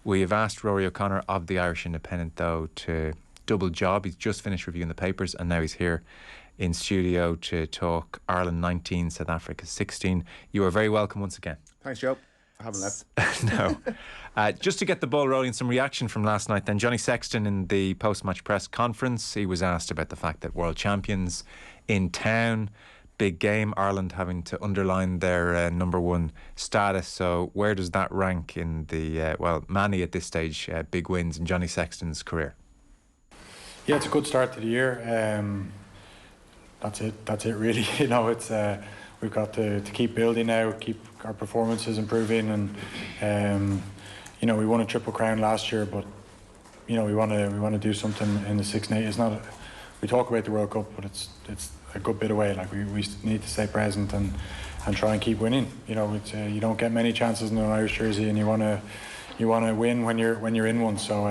We have asked Rúaidhrí O'Connor of the Irish Independant, though, to double job. He's just finished reviewing the papers and now he's here in studio to talk Ireland 19, South Africa 16. You are very welcome once again. Thanks, Joe. I haven't left. No. Just to get the ball rolling, some reaction from last night then. Johnny Sexton in the post-match press conference, he was asked about the fact that world champions in town, big game, Ireland having to underline their number one status. So where does that rank in the, many at this stage, big wins in Johnny Sexton's career? Yeah, it's a good start to the year. That's it really. You know, it's we've got to keep building now, keep our performances improving, and you know, we won a Triple Crown last year, but you know, we want to do something in the Six Nations. It's not. We talk about the World Cup, but it's a good bit away. Like we need to stay present and try and keep winning. You know, it's, you don't get many chances in an Irish jersey, and you want to win when you're in one. So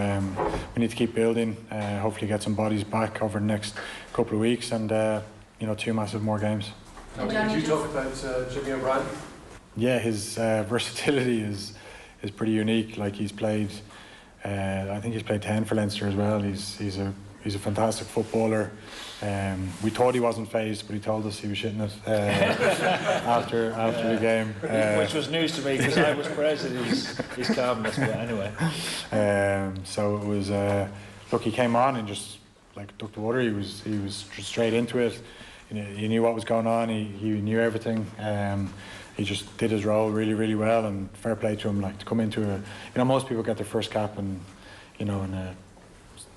we need to keep building. Hopefully, get some bodies back over the next couple of weeks, and you know, 2 massive more games. Did you talk about Jimmy O'Brien? Yeah, his versatility is pretty unique. Like he's played, I think he's played 10 for Leinster as well. He's a fantastic footballer. We thought he wasn't phased, but he told us he was shitting it after the game. Which was news to me because I was present. His calmness, but anyway. So it was. Look, he came on and just like ducked the water. He was just straight into it. He knew what was going on. He knew everything. He just did his role really, really well, and fair play to him. Like to come into most people get their first cap and in a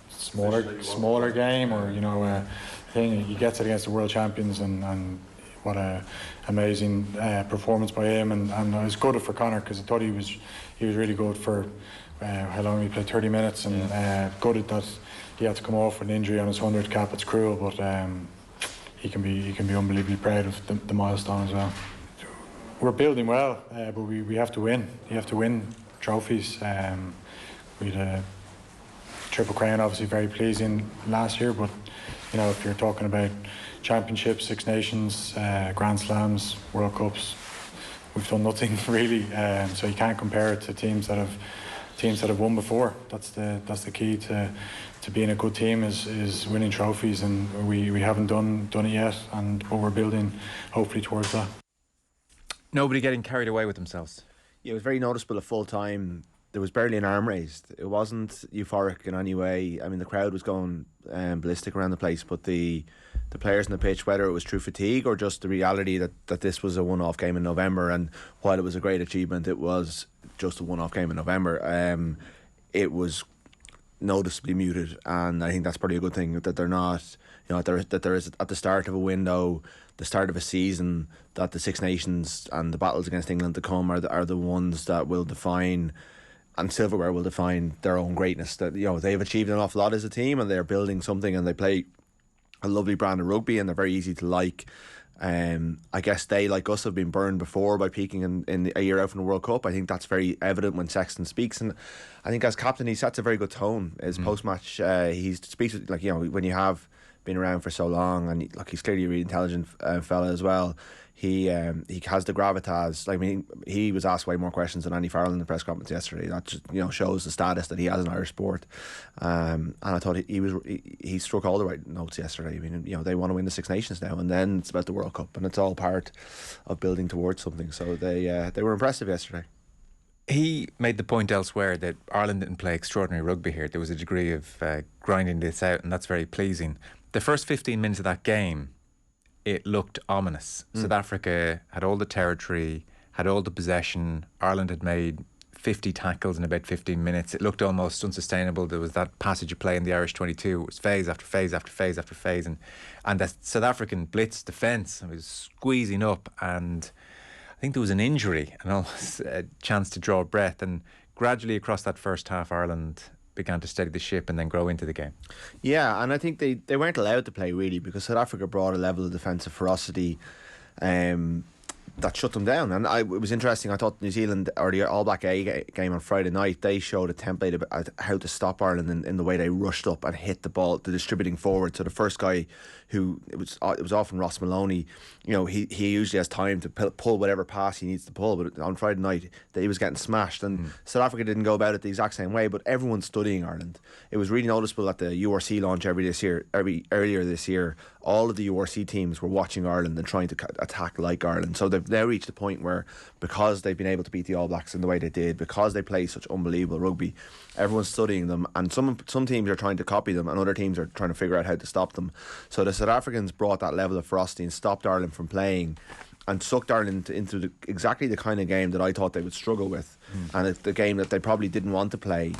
smaller game, or thing. He gets it against the world champions, and what a amazing performance by him. And I was gutted for Conor because I thought he was really good for how long he played, 30 minutes, and gutted that he had to come off with an injury on his 100th cap. It's cruel, but he can be unbelievably proud of the milestone as well. We're building well, but we have to win. You have to win trophies. We had a Triple Crown, obviously very pleasing last year, but if you're talking about championships, Six Nations, Grand Slams, World Cups, we've done nothing really. So you can't compare it to teams that have won before. That's the key to being a good team is winning trophies, and we haven't done it yet, but we're building hopefully towards that. Nobody getting carried away with themselves. Yeah, it was very noticeable at full time. There was barely an arm raised. It wasn't euphoric in any way. I mean, the crowd was going ballistic around the place, but the players on the pitch, whether it was through fatigue or just the reality that this was a one-off game in November, and while it was a great achievement, it was just a one-off game in November. It was noticeably muted, and I think that's probably a good thing that they're not. That there is at the start of a window, the start of a season, that the Six Nations and the battles against England to come are the ones that will define. And Silverware will define their own greatness. That they've achieved an awful lot as a team, and they're building something, and they play a lovely brand of rugby, and they're very easy to like. I guess they, like us, have been burned before by peaking in a year out from the World Cup. I think that's very evident when Sexton speaks, and I think as captain he sets a very good tone. His post-match, he speaks when you have been around for so long, and he's clearly a really intelligent fella as well. He has the gravitas. I mean, he was asked way more questions than Andy Farrell in the press conference yesterday. That just, shows the status that he has in Irish sport. And I thought he struck all the right notes yesterday. I mean, they want to win the Six Nations now, and then it's about the World Cup, and it's all part of building towards something. So they were impressive yesterday. He made the point elsewhere that Ireland didn't play extraordinary rugby here. There was a degree of grinding this out, and that's very pleasing. The first 15 minutes of that game, it looked ominous. South Africa had all the territory, had all the possession. Ireland had made 50 tackles in about 15 minutes. It looked almost unsustainable. There was that passage of play in the Irish 22. It was phase after phase after phase after phase. And the South African blitz defence was squeezing up. And I think there was an injury and almost a chance to draw a breath. And gradually across that first half, Ireland began to steady the ship and then grow into the game. Yeah, and I think they weren't allowed to play really, because South Africa brought a level of defensive ferocity that shut them down. And it was interesting. I thought New Zealand, or the All Black A game on Friday night, they showed a template about how to stop Ireland in the way they rushed up and hit the ball, the distributing forward. So the first guy who, it was often Ross Maloney, he usually has time to pull whatever pass he needs to pull, but on Friday night he was getting smashed, and South Africa didn't go about it the exact same way, but everyone's studying Ireland. It was really noticeable at the URC launch earlier this year. All of the URC teams were watching Ireland and trying to attack like Ireland. So they've now reached the point where, because they've been able to beat the All Blacks in the way they did, because they play such unbelievable rugby, everyone's studying them, and some teams are trying to copy them and other teams are trying to figure out how to stop them. So the South Africans brought that level of ferocity and stopped Ireland from playing, and sucked Ireland into exactly the kind of game that I thought they would struggle with, and it's the game that they probably didn't want to play.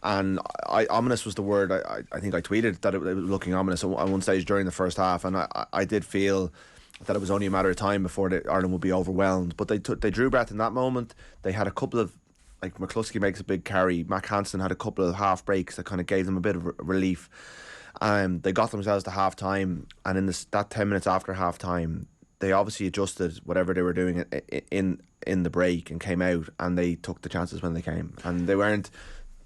And ominous was the word. I think I tweeted that it was looking ominous at one stage during the first half, and I did feel that it was only a matter of time before Ireland would be overwhelmed. But they drew breath in that moment. They had a couple of, like, McCluskey makes a big carry. Mac Hansen had a couple of half breaks that kind of gave them a bit of relief. They got themselves to half time, and in that 10 minutes after half time, they obviously adjusted whatever they were doing in the break and came out, and they took the chances when they came. And they weren't.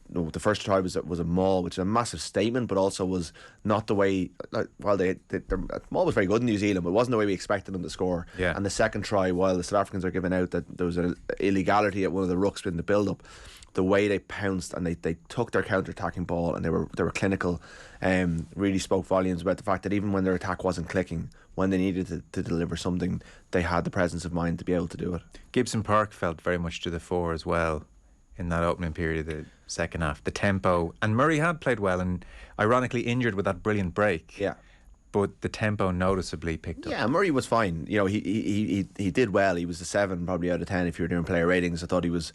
No, the first try was a maul, which is a massive statement, but also was not the way. While maul was very good in New Zealand, but it wasn't the way we expected them to score. Yeah. And the second try, while the South Africans are giving out that there was an illegality at one of the rucks in the build-up, the way they pounced and they took their counter-attacking ball, and they were clinical, really spoke volumes about the fact that even when their attack wasn't clicking, when they needed to deliver something, they had the presence of mind to be able to do it. Gibson Park felt very much to the fore as well in that opening period of the second half. The tempo, and Murray had played well and ironically injured with that brilliant break. Yeah. But the tempo noticeably picked up. Yeah, Murray was fine. He did well. He was a 7 probably out of 10 if you were doing player ratings. I thought he was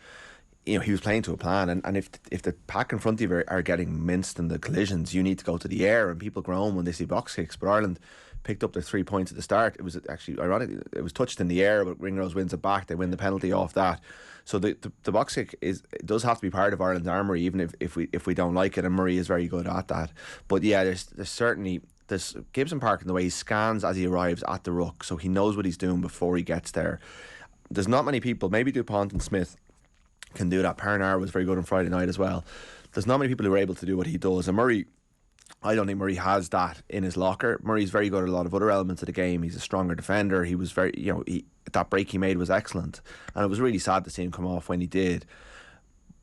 playing to a plan, and if the pack in front of you are getting minced in the collisions, you need to go to the air, and people groan when they see box kicks. But Ireland picked up their 3 points at the start. It was actually ironic. It was touched in the air, but Ringrose wins it back. They win the penalty off that. So the box kick it does have to be part of Ireland's armoury, even if we don't like it. And Murray is very good at that. But yeah, there's certainly this Gibson Park in the way he scans as he arrives at the ruck, so he knows what he's doing before he gets there. There's not many people. Maybe DuPont and Smith can do that. Pernar was very good on Friday night as well. There's not many people who are able to do what he does, and Murray, I don't think Murray has that in his locker. Murray's very good at a lot of other elements of the game. He's a stronger defender. He was very, that break he made was excellent, and it was really sad to see him come off when he did,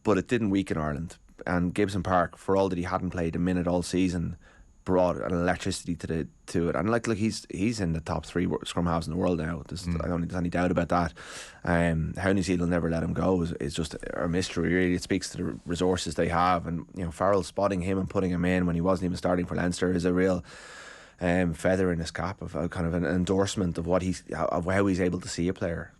but it didn't weaken Ireland. And Gibson Park, for all that he hadn't played a minute all season, brought an electricity to it, and like he's in the top 3 scrum halves in the world now. I don't think there's any doubt about that. How New Zealand never let him go is just a mystery. Really, it speaks to the resources they have, and Farrell spotting him and putting him in when he wasn't even starting for Leinster is a real feather in his cap, of kind of an endorsement of how he's able to see a player.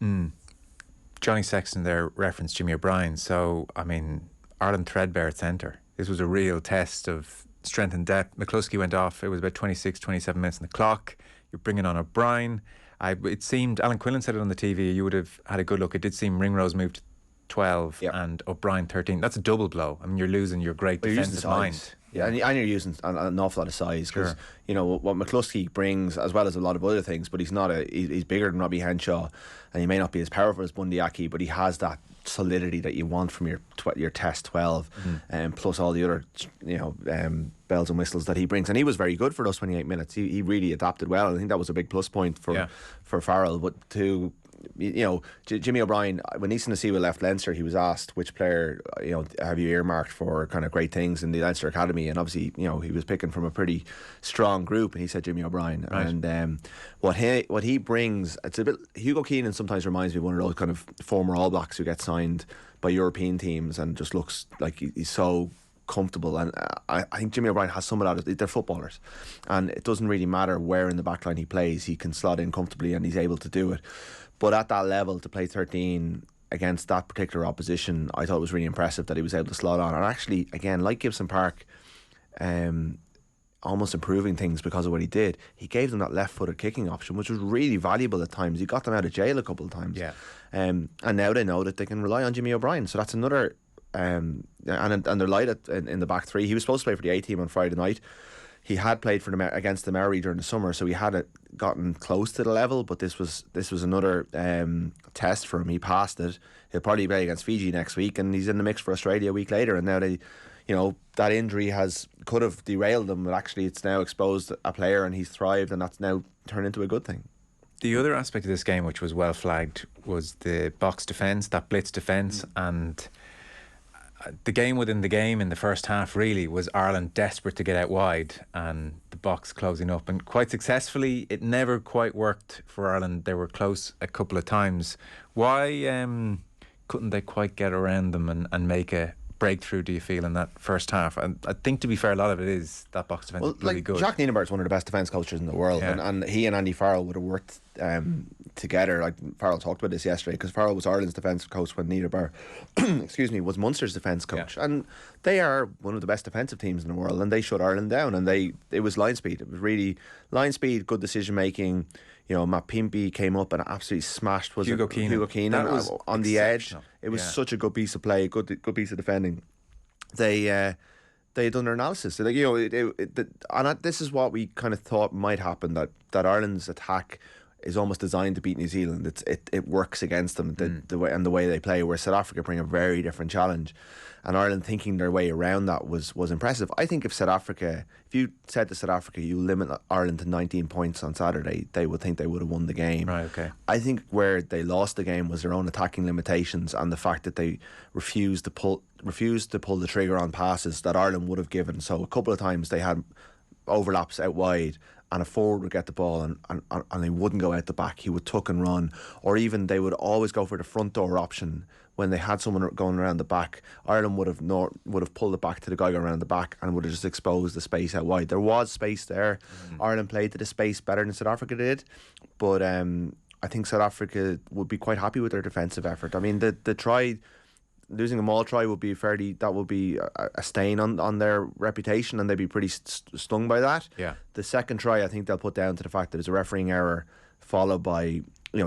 Johnny Sexton there referenced Jimmy O'Brien, so I mean Ireland threadbare at centre. This was a real test of strength and depth. McCluskey went off. It was about 27 minutes on the clock. You're bringing on O'Brien. It seemed, Alan Quillen said it on the TV, you would have had a good look. It did seem Ringrose moved to 12 and O'Brien 13. That's a double blow. I mean, you're losing your great defensive mind. Yeah, and you're using an awful lot of size, because what McCluskey brings, as well as a lot of other things, but he's bigger than Robbie Henshaw, and he may not be as powerful as Bundy Aki, but he has that solidity that you want from your test 12, plus all the other bells and whistles that he brings. And he was very good for those 28 minutes. He really adapted well, and I think that was a big plus point for Farrell. But Jimmy O'Brien, when Easton Nasiwa left Leinster, he was asked which player have you earmarked for kind of great things in the Leinster Academy, and obviously he was picking from a pretty strong group, and he said Jimmy O'Brien. Right. And what he brings, it's a bit, Hugo Keenan sometimes reminds me of one of those kind of former All Blacks who get signed by European teams and just looks like he's so comfortable, and I think Jimmy O'Brien has some of that. They're footballers, and it doesn't really matter where in the backline he plays, he can slot in comfortably and he's able to do it. But at that level, to play 13 against that particular opposition, I thought it was really impressive that he was able to slot on. And actually, again, like Gibson Park, almost improving things because of what he did, he gave them that left-footed kicking option, which was really valuable at times. He got them out of jail a couple of times. Yeah. And now they know that they can rely on Jimmy O'Brien. So that's another... and they're light in the back 3. He was supposed to play for the A team on Friday night. he had played for against the Maori during the summer, so he had gotten close to the level. But this was another test for him. He passed it. He'll probably play against Fiji next week, and he's in the mix for Australia a week later. And now that injury could have derailed him, but actually it's now exposed a player, and he's thrived, and that's now turned into a good thing. The other aspect of this game, which was well flagged, was the Boks defence, that blitz defence, and the game within the game in the first half really was Ireland desperate to get out wide and the Boks closing up, and quite successfully. It never quite worked for Ireland. They were close a couple of times. Why couldn't they quite get around them and make a breakthrough, do you feel, in that first half? And I think, to be fair, a lot of it is that Boks defence is really good. Jacques Nienaber's one of the best defence coaches in the world, and he and Andy Farrell would have worked together. Like Farrell talked about this yesterday, because Farrell was Ireland's defence coach when Nienaber was Munster's defence coach, and they are one of the best defensive teams in the world, and they shut Ireland down, and it was line speed. It was really line speed, good decision making. Matt Pimpey came up and absolutely smashed Hugo Keenan on the edge. It was such a good piece of play, good piece of defending. They had done their analysis. This is what we kind of thought might happen, that Ireland's attack is almost designed to beat New Zealand. It works against them, the way they play, where South Africa bring a very different challenge. And Ireland thinking their way around that was impressive. I think if you said to South Africa, you limit Ireland to 19 points on Saturday, they would think they would have won the game. Right, okay. I think where they lost the game was their own attacking limitations, and the fact that they refused to pull the trigger on passes that Ireland would have given. So a couple of times they had overlaps out wide, and a forward would get the ball and he wouldn't go out the back. He would tuck and run, or even they would always go for the front door option. When they had someone going around the back, Ireland would have pulled it back to the guy going around the back and would have just exposed the space out wide. There was space there. Ireland played to the space better than South Africa did, but I think South Africa would be quite happy with their defensive effort. I mean, the try, losing a maul try would be a stain on their reputation, and they'd be pretty stung by that. Yeah. The second try, I think they'll put down to the fact that it's a refereeing error followed by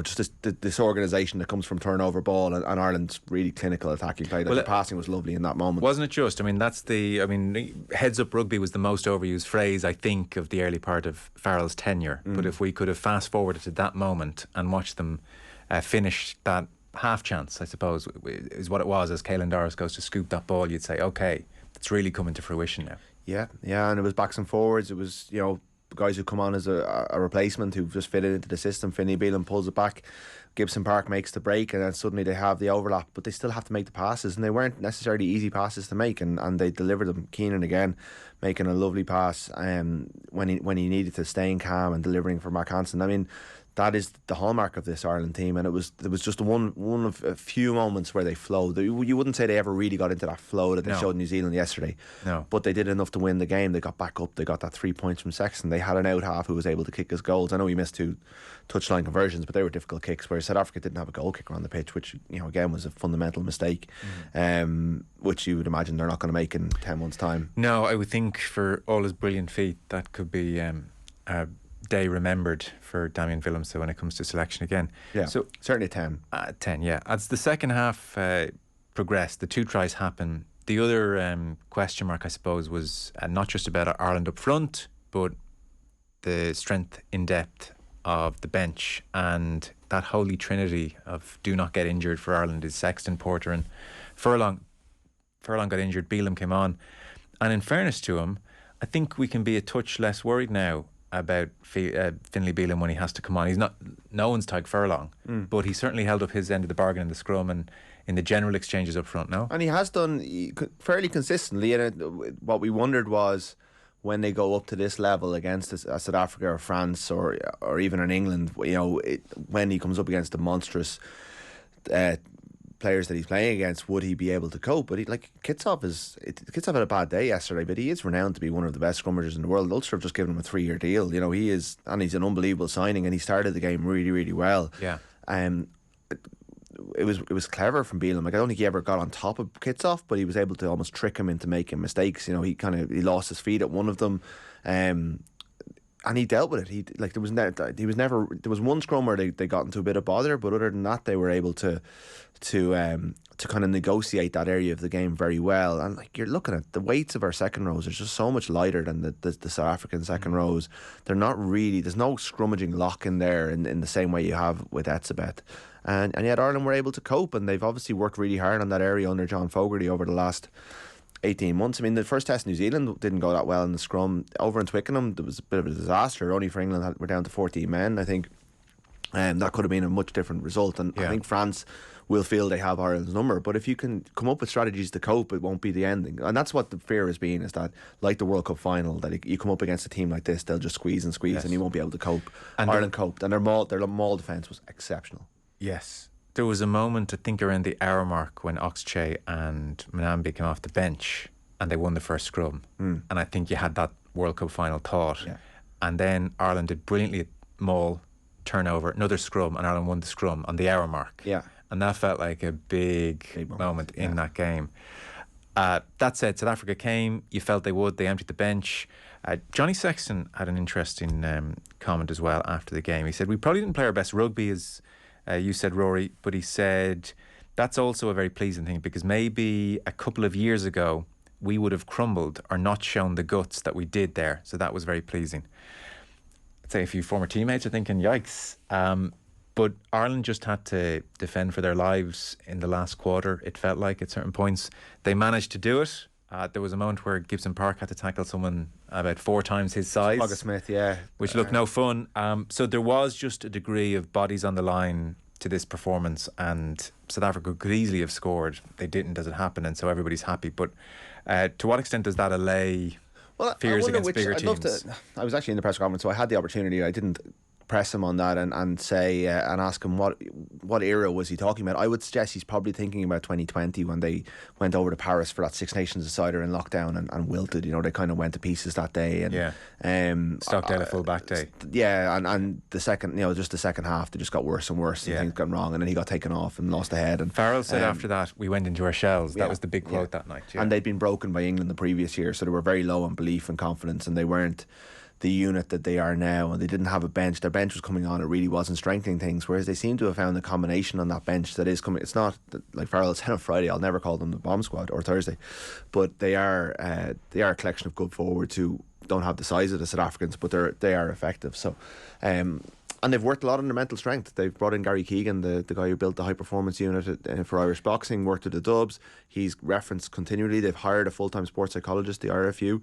just this disorganisation that comes from turnover ball, and Ireland's really clinical attacking play. The passing was lovely in that moment. Wasn't it just? I mean, heads up rugby was the most overused phrase, I think, of the early part of Farrell's tenure. But if we could have fast forwarded to that moment and watched them finish that half chance, I suppose, is what it was, as Caelan Doris goes to scoop that ball, you'd say, okay, it's really coming to fruition now. Yeah, and it was backs and forwards. It was, guys who come on as a replacement who've just fitted into the system. Finney Beelan pulls it back, Gibson Park makes the break, and then suddenly they have the overlap, but they still have to make the passes, and they weren't necessarily easy passes to make, and they delivered them. Keenan again making a lovely pass when he needed to, staying calm and delivering for Mark Hansen. I mean, that is the hallmark of this Ireland team, and it was just one of a few moments where they flowed. You wouldn't say they ever really got into that flow that they showed New Zealand yesterday. No. But they did enough to win the game. They got back up. They got that 3 points from Sexton. They had an out half who was able to kick his goals. I know he missed 2 touchline conversions, but they were difficult kicks, whereas South Africa didn't have a goal kicker on the pitch, which again was a fundamental mistake, which you would imagine they're not going to make in 10 months' time. No, I would think for all his brilliant feat, that could be a day remembered for Damien Willemse when it comes to selection again. Yeah, so certainly 10. 10, yeah. As the second half progressed, the 2 tries happened. The other question mark, I suppose, was not just about Ireland up front, but the strength in depth of the bench, and that holy trinity of do not get injured for Ireland is Sexton, Porter and Furlong. Furlong got injured, Beelum came on, and in fairness to him, I think we can be a touch less worried now about Finlay Beelum when he has to come on. He's not, no one's tagged Furlong, but he certainly held up his end of the bargain in the scrum and in the general exchanges up front now. And he has done fairly consistently, and what we wondered was when they go up to this level against a South Africa or France or even in England, when he comes up against the monstrous players that he's playing against, would he be able to cope? But Kitsov had a bad day yesterday, but he is renowned to be one of the best scrummagers in the world. Ulster have just given him a 3-year deal. He is, and he's an unbelievable signing, and he started the game really, really well. Yeah. It was clever from Beelum. I don't think he ever got on top of Kitsov, but he was able to almost trick him into making mistakes. He lost his feet at one of them. And he dealt with it. He was never. There was one scrum where they got into a bit of bother, but other than that, they were able to kind of negotiate that area of the game very well. And like, you're looking at the weights of our second rows are just so much lighter than the South African second rows. They're not really. There's no scrummaging lock in there in the same way you have with Etzebeth. And yet Ireland were able to cope, and they've obviously worked really hard on that area under John Fogarty over the last 18 months. I mean, the first test in New Zealand didn't go that well in the scrum. Over in Twickenham, there was a bit of a disaster. Only for England, we're down to 14 men, I think. That could have been a much different result. And I think France will feel they have Ireland's number. But if you can come up with strategies to cope, it won't be the ending. And that's what the fear has been, is that, like the World Cup final, that you come up against a team like this, they'll just squeeze and squeeze, and you won't be able to cope. And Ireland coped, and their maul defence was exceptional. Yes. There was a moment, I think, around the hour mark when Oxche and Manambi came off the bench and they won the first scrum. And I think you had that World Cup final thought. Yeah. And then Ireland did brilliantly at maul, turnover, another scrum, and Ireland won the scrum on the hour mark. Yeah. And that felt like a big moment in that game. That said, South Africa came, you felt they would, they emptied the bench. Johnny Sexton had an interesting comment as well after the game. He said, we probably didn't play our best rugby, as you said, Rory, but he said that's also a very pleasing thing, because maybe a couple of years ago we would have crumbled or not shown the guts that we did there. So that was very pleasing. I'd say a few former teammates are thinking, yikes. But Ireland just had to defend for their lives in the last quarter, it felt like, at certain points. They managed to do it. There was a moment where Gibson Park had to tackle someone about 4 times his size. August Smith, yeah. Which looked no fun. So there was just a degree of bodies on the line to this performance, and South Africa could easily have scored. They didn't, as it happened, and so everybody's happy. But to what extent does that allay fears against bigger teams? I was actually in the press conference, so I had the opportunity. I didn't press him on that and say and ask him what era was he talking about. I would suggest he's probably thinking about 2020, when they went over to Paris for that Six Nations decider in lockdown and wilted. You know, they kind of went to pieces that day, and Stockdale a full back day. And the second, just the second half, they just got worse and worse, and things got wrong, and then he got taken off and lost the head. And Farrell said after that, we went into our shells. That was the big quote that night. And they'd been broken by England the previous year, so they were very low on belief and confidence, and they weren't the unit that they are now, and they didn't have a bench. Their bench was coming on, it really wasn't strengthening things, whereas they seem to have found a combination on that bench that is coming. It's not, like Farrell said on Friday, I'll never call them the bomb squad, or Thursday, but they are a collection of good forwards who don't have the size of the South Africans, but they are effective. So and they've worked a lot on their mental strength. They've brought in Gary Keegan, the guy who built the high performance unit for Irish boxing, worked with the Dubs. He's referenced continually. They've hired a full-time sports psychologist, the RFU,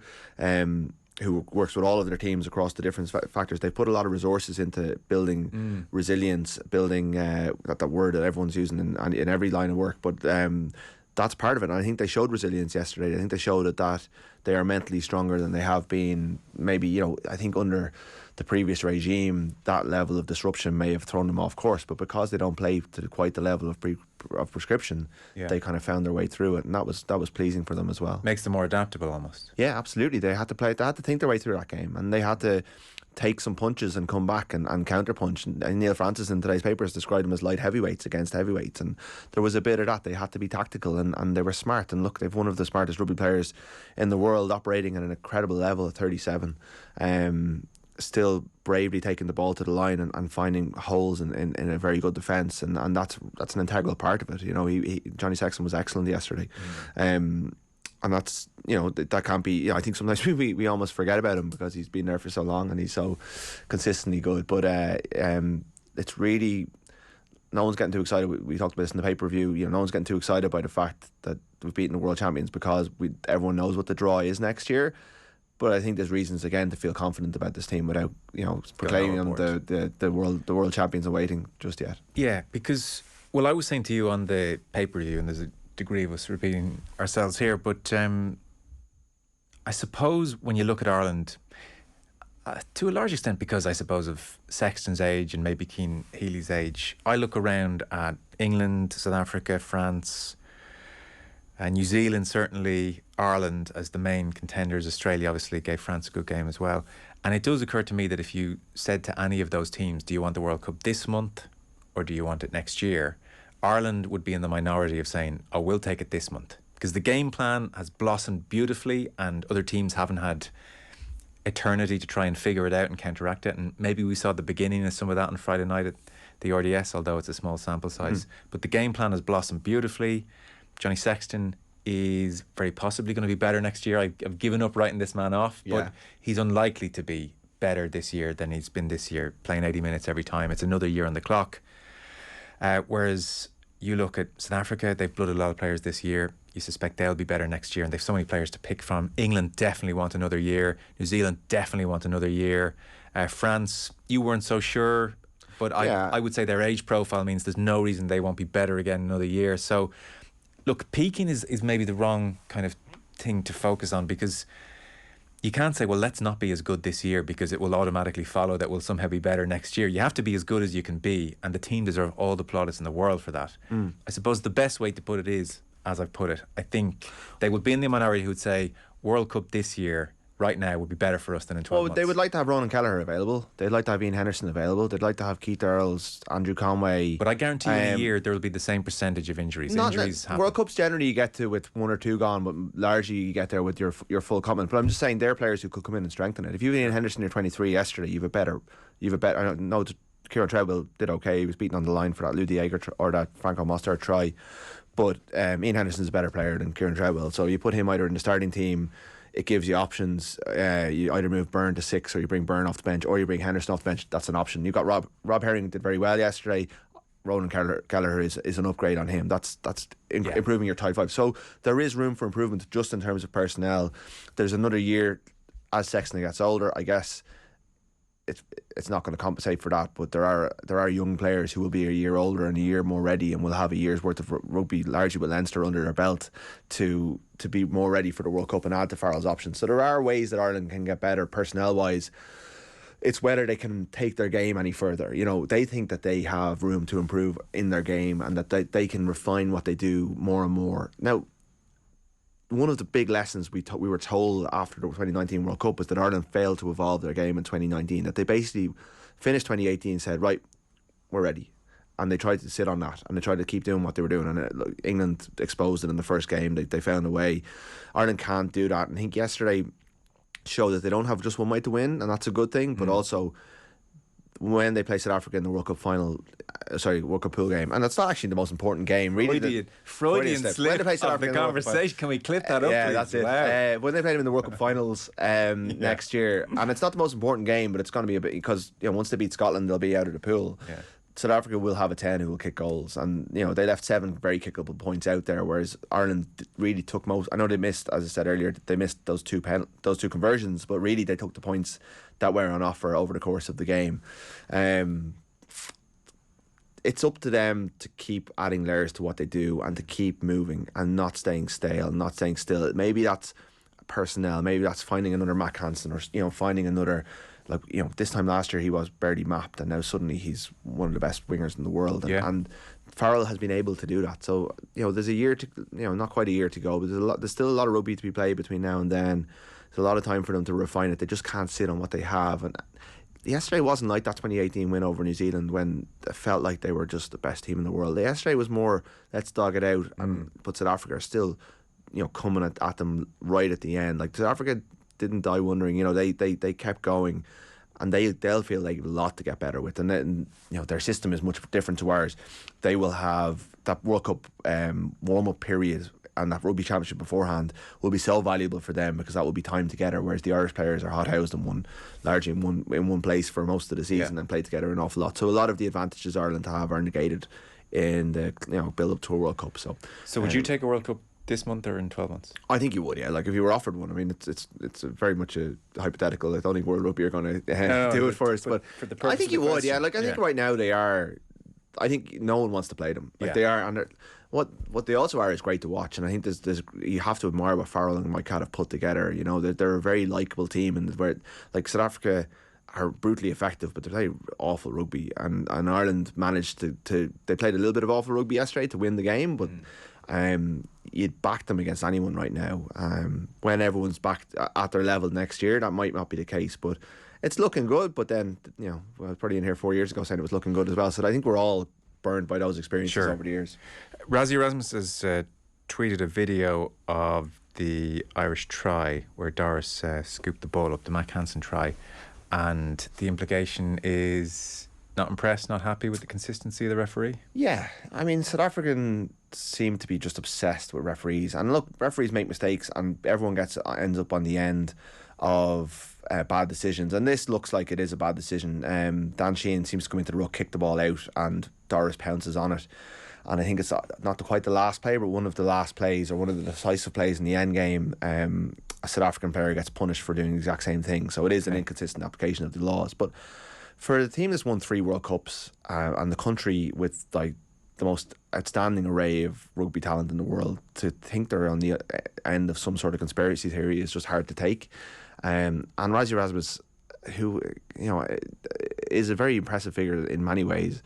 who works with all of their teams across the different factors. They've put a lot of resources into building resilience, building that word that everyone's using in every line of work, but that's part of it. And I think they showed resilience yesterday. I think they showed that they are mentally stronger than they have been. Maybe, I think under the previous regime, that level of disruption may have thrown them off course, but because they don't play to quite the level of prescription, they kind of found their way through it, and that was pleasing for them as well. Makes them more adaptable almost. Yeah, absolutely. They had to think their way through that game, and they had to take some punches and come back and counter punch. And Neil Francis in today's paper has described them as light heavyweights against heavyweights, and there was a bit of that. They had to be tactical, and they were smart. And look, they've one of the smartest rugby players in the world, operating at an incredible level at 37. Still bravely taking the ball to the line and finding holes in a very good defence, and that's an integral part of it. Johnny Sexton was excellent yesterday, and that's that can't be. I think sometimes we almost forget about him because he's been there for so long and he's so consistently good. But it's really, no one's getting too excited. We talked about this in the pay-per-view. No one's getting too excited by the fact that we've beaten the world champions, because everyone knows what the draw is next year. But I think there's reasons again to feel confident about this team without proclaiming them the world champions awaiting just yet. Yeah, because I was saying to you on the pay-per-view, and there's a degree of us repeating ourselves here, but I suppose when you look at Ireland, to a large extent because I suppose of Sexton's age and maybe Cian Healy's age, I look around at England, South Africa, France, New Zealand, certainly Ireland as the main contenders. Australia obviously gave France a good game as well. And it does occur to me that if you said to any of those teams, do you want the World Cup this month or do you want it next year? Ireland would be in the minority of saying, oh, we'll take it this month. Because the game plan has blossomed beautifully and other teams haven't had eternity to try and figure it out and counteract it. And maybe we saw the beginning of some of that on Friday night at the RDS, although it's a small sample size. But the game plan has blossomed beautifully. Johnny Sexton is very possibly going to be better next year. I've given up writing this man off, but he's unlikely to be better this year than he's been this year, playing 80 minutes every time. It's another year on the clock. Whereas you look at South Africa, they've blooded a lot of players this year. You suspect they'll be better next year, and they've so many players to pick from. England definitely want another year. New Zealand definitely want another year. France, you weren't so sure, but I would say their age profile means there's no reason they won't be better again another year. So look, peaking is maybe the wrong kind of thing to focus on, because you can't say, well, let's not be as good this year because it will automatically follow that we'll somehow be better next year. You have to be as good as you can be, and the team deserve all the plaudits in the world for that. I suppose the best way to put it is, as I've put it, I think they would be in the minority who would say World Cup this year, right now, would be better for us than in 12 months. They would like to have Ronan Kelleher available. They'd like to have Ian Henderson available. They'd like to have Keith Earls, Andrew Conway. But I guarantee you in a year there will be the same percentage of injuries. Injuries happen. World Cups generally you get to with 1 or 2 gone, but largely you get there with your full complement. But I'm just saying they're players who could come in and strengthen it. If you have Ian Henderson, you're 23 yesterday, you've a better. I know Kieran Treadwell did okay. He was beaten on the line for that Lou Diego or that Franco Mostert try. But Ian Henderson's a better player than Kieran Treadwell. So you put him either in the starting team, it gives you options. You either move Byrne to 6, or you bring Byrne off the bench, or you bring Henderson off the bench. That's an option. You've got Rob Herring did very well yesterday. Ronan Kelleher is an upgrade on him. That's improving your type 5. So there is room for improvement just in terms of personnel. There's another year as Sexton gets older. I guess it's not going to compensate for that, but there are young players who will be a year older and a year more ready, and will have a year's worth of rugby, largely with Leinster under their belt, to be more ready for the World Cup and add to Farrell's options. So there are ways that Ireland can get better personnel wise. It's whether they can take their game any further. You know, they think that they have room to improve in their game, and that they can refine what they do more and more. Now, one of the big lessons we were told after the 2019 World Cup was that Ireland failed to evolve their game in 2019. That they basically finished 2018 and said, right, we're ready. And they tried to sit on that, and they tried to keep doing what they were doing. And England exposed it in the first game. They found a way. Ireland can't do that. And I think yesterday showed that they don't have just one way to win, and that's a good thing. But also, when they play South Africa in the World Cup World Cup pool game, and that's not actually the most important game, really. Freudian slip of the conversation. Can we clip that up? Yeah, please? That's it. Wow. When they play them in the World Cup finals next year, and it's not the most important game, but it's going to be a bit, because once they beat Scotland, they'll be out of the pool. Yeah. South Africa will have a 10 who will kick goals, and they left 7 very kickable points out there, whereas Ireland really took most. I know they missed, as I said earlier, they missed those two conversions, but really they took the points that were on offer over the course of the game. It's up to them to keep adding layers to what they do, and to keep moving and not staying stale, not staying still. Maybe that's personnel, maybe that's finding another Mac Hansen, or finding another. This time last year he was barely mapped, and now suddenly he's one of the best wingers in the world. And Farrell has been able to do that. So there's a year to, not quite a year to go, but there's still a lot of rugby to be played between now and then. There's a lot of time for them to refine it. They just can't sit on what they have. And yesterday wasn't like that 2018 win over New Zealand, when it felt like they were just the best team in the world. Yesterday was more, let's dog it out, but South Africa are still coming at them right at the end. Like, South Africa didn't die wondering. They kept going, and they'll feel like a lot to get better with. And then their system is much different to ours. They will have that World Cup warm up period, and that rugby championship beforehand will be so valuable for them, because that will be time together. Whereas the Irish players are hot housed largely in one place for most of the season, and play together an awful lot. So a lot of the advantages Ireland have are negated in the build up to a World Cup. So would you take a World Cup this month or in 12 months? I think you would, yeah. Like, if you were offered one, I mean, it's very much a hypothetical. I don't think World Rugby are going to do it for us, but for the I think you would, yeah. Like, I think right now they are. I think no one wants to play them. Like, they are, and what they also are is great to watch. And I think there's you have to admire what Farrell and Mike Catt have put together. They're a very likeable team, and where, like, South Africa are brutally effective, but they play awful rugby, and Ireland managed to they played a little bit of awful rugby yesterday to win the game, but. You'd back them against anyone right now. When everyone's back at their level next year, that might not be the case, but it's looking good. But then, I was probably in here 4 years ago saying it was looking good as well. So I think we're all burned by those experiences over the years. Rassie Erasmus has tweeted a video of the Irish try where Doris scooped the ball up, the Mac Hansen try, and the implication is not impressed, not happy with the consistency of the referee? Yeah, I mean, South African seem to be just obsessed with referees. And look, referees make mistakes and everyone ends up on the end of bad decisions. And this looks like it is a bad decision. Dan Sheehan seems to come into the ruck, kick the ball out, and Doris pounces on it. And I think it's not quite the last play, but one of the last plays or one of the decisive plays in the end game. A South African player gets punished for doing the exact same thing. So it is an inconsistent application of the laws. But for a team that's won 3 World Cups and the country with like the most outstanding array of rugby talent in the world, to think they're on the end of some sort of conspiracy theory is just hard to take. And Rassie Erasmus, who is a very impressive figure in many ways,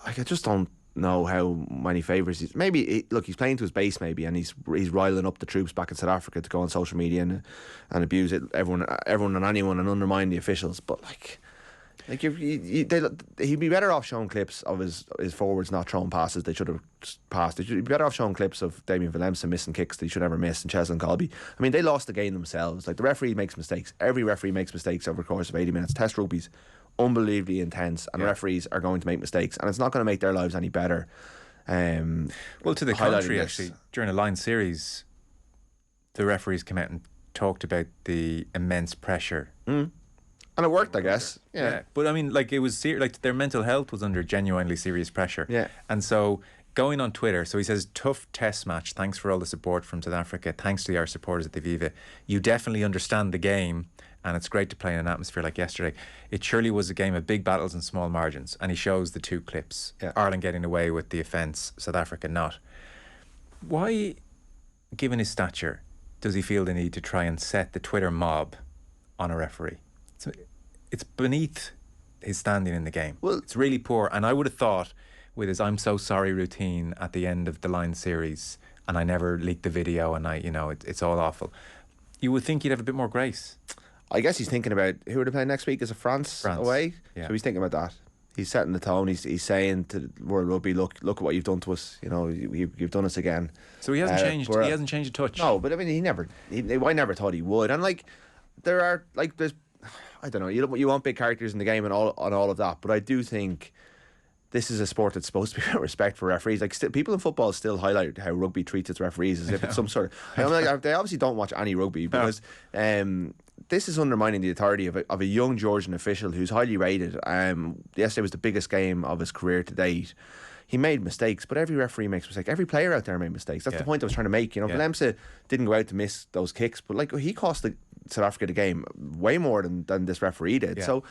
like I just don't know how many favours he's he's playing to his base maybe, and he's riling up the troops back in South Africa to go on social media and abuse everyone and anyone and undermine the officials. But he'd be better off showing clips of his forwards not throwing passes they should have passed. He'd be better off showing clips of Damien Willemse missing kicks that he should never miss, and Cheslin Colby. I mean, they lost the game themselves. Like, the referee makes mistakes. Every referee makes mistakes over the course of 80 minutes. Test rugby's unbelievably intense, and referees are going to make mistakes, and it's not going to make their lives any better. Well, to the contrary, actually, during a line series, the referees came out and talked about the immense pressure. And it worked, I guess. Yeah. But I mean, like, it was like their mental health was under genuinely serious pressure. Yeah. And so going on Twitter, so he says, tough test match. Thanks for all the support from South Africa. Thanks to our supporters at the Viva. You definitely understand the game, and it's great to play in an atmosphere like yesterday. It surely was a game of big battles and small margins. And he shows the 2 clips. Yeah. Ireland getting away with the offence, South Africa not. Why, given his stature, does he feel the need to try and set the Twitter mob on a referee? It's beneath his standing in the game. Well, it's really poor. And I would have thought, with his "I'm so sorry" routine at the end of the line series, and I never leaked the video, and it's all awful, you would think he'd have a bit more grace. I guess he's thinking about who are they playing next week. Is it France away? Yeah. So he's thinking about that. He's setting the tone. He's saying to World Rugby, look at what you've done to us. You've done us again. So he hasn't changed. He hasn't changed a touch. No, but I mean, I never thought he would. And there's, I don't know. You want big characters in the game and all of that, but I do think this is a sport that's supposed to be about respect for referees. People in football still highlight how rugby treats its referees as if it's some sort of. They obviously don't watch any rugby because this is undermining the authority of a young Georgian official who's highly rated. Yesterday was the biggest game of his career to date. He made mistakes, but every referee makes mistakes. Every player out there made mistakes. That's the point I was trying to make. Willemse didn't go out to miss those kicks, but he cost South Africa the game way more than this referee did. Yeah. So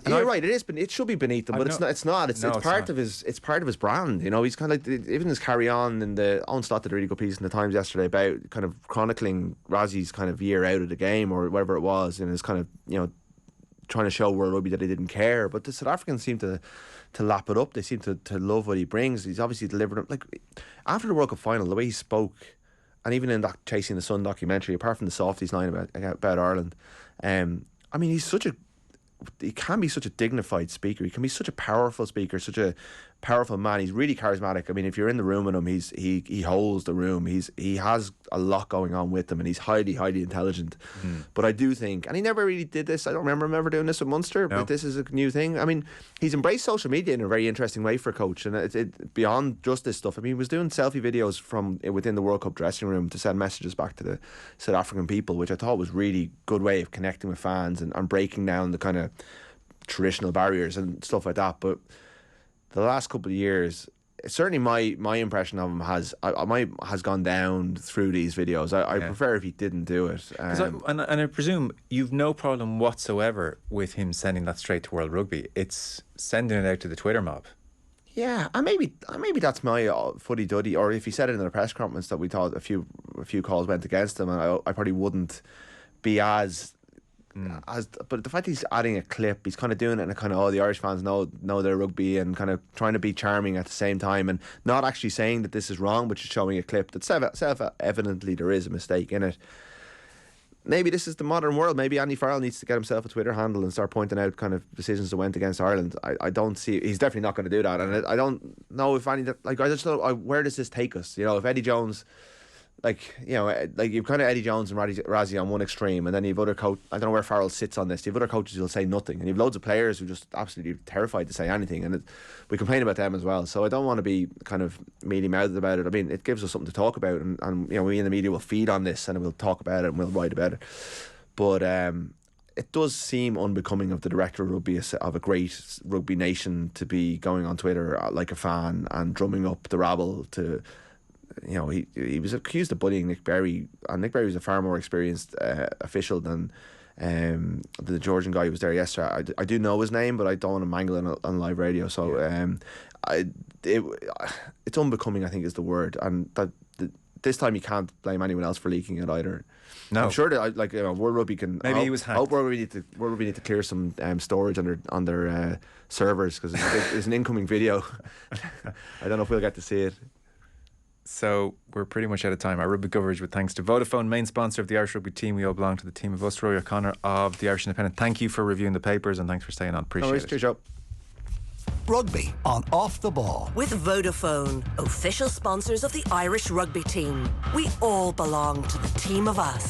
you're right. It should be beneath him, but it's not. It's part of his brand. He's kind of even his carry on in the Owen Slot did a really good piece in the Times yesterday about kind of chronicling Rassie's kind of year out of the game or whatever it was, and his kind of trying to show World Rugby that he didn't care. But the South Africans seem to lap it up. They seem to love what he brings. He's obviously delivered. Like, after the World Cup final, the way he spoke, and even in that Chasing the Sun documentary, apart from the softies line about Ireland, I mean, he can be such a dignified speaker. He can be such a powerful speaker, such a powerful man. He's really charismatic. I mean, if you're in the room with him, he holds the room. He has a lot going on with him, and he's highly, highly intelligent. But I do think, and he never really did this. I don't remember him ever doing this with Munster, but this is a new thing. I mean, he's embraced social media in a very interesting way for a coach, and it's beyond just this stuff. I mean, he was doing selfie videos from within the World Cup dressing room to send messages back to the South African people, which I thought was really good way of connecting with fans and breaking down the kind of traditional barriers and stuff like that. But the last couple of years, certainly my impression of him has gone down through these videos. I prefer if he didn't do it. And I presume you've no problem whatsoever with him sending that straight to World Rugby. It's sending it out to the Twitter mob. Yeah, and maybe that's my fuddy duddy. Or if he said it in the press conference that we thought a few calls went against him, and I probably wouldn't be as. But the fact he's adding a clip, he's kind of doing it in a kind of, the Irish fans know their rugby, and kind of trying to be charming at the same time, and not actually saying that this is wrong, but just showing a clip that self-evidently there is a mistake in it. Maybe this is the modern world. Maybe Andy Farrell needs to get himself a Twitter handle and start pointing out kind of decisions that went against Ireland. I don't see, he's definitely not going to do that, and I don't know if any, I just don't know, where does this take us? If Eddie Jones like, you know, like you've kind of Eddie Jones and Rassie on one extreme, and then you've other coach. I don't know where Farrell sits on this. You've other coaches who'll say nothing, and you've loads of players who just absolutely terrified to say anything, and we complain about them as well. So I don't want to be kind of mealy mouthed about it. I mean, it gives us something to talk about, and you know, we in the media will feed on this, and we'll talk about it and we'll write about it. But it does seem unbecoming of the director of rugby, of a great rugby nation, to be going on Twitter like a fan and drumming up the rabble to. You know, he was accused of bullying Nick Berry, and Nick Berry was a far more experienced official than the Georgian guy who was there yesterday. I do know his name, but I don't want to mangle it on live radio. So it's unbecoming, I think, is the word. And this time you can't blame anyone else for leaking it either. No, I'm sure that World Rugby can. Maybe he was hacked. World Rugby need to clear some storage on their servers, because it's an incoming video. I don't know if we'll get to see it. So we're pretty much out of time. Our rugby coverage with thanks to Vodafone, main sponsor of the Irish rugby team. We all belong to the team of us. Rúaidhrí O'Connor of the Irish Independent, thank you for reviewing the papers, and thanks for staying on. Appreciate it. Cheers, Joe. Rugby on Off the Ball. With Vodafone, official sponsors of the Irish rugby team. We all belong to the team of us.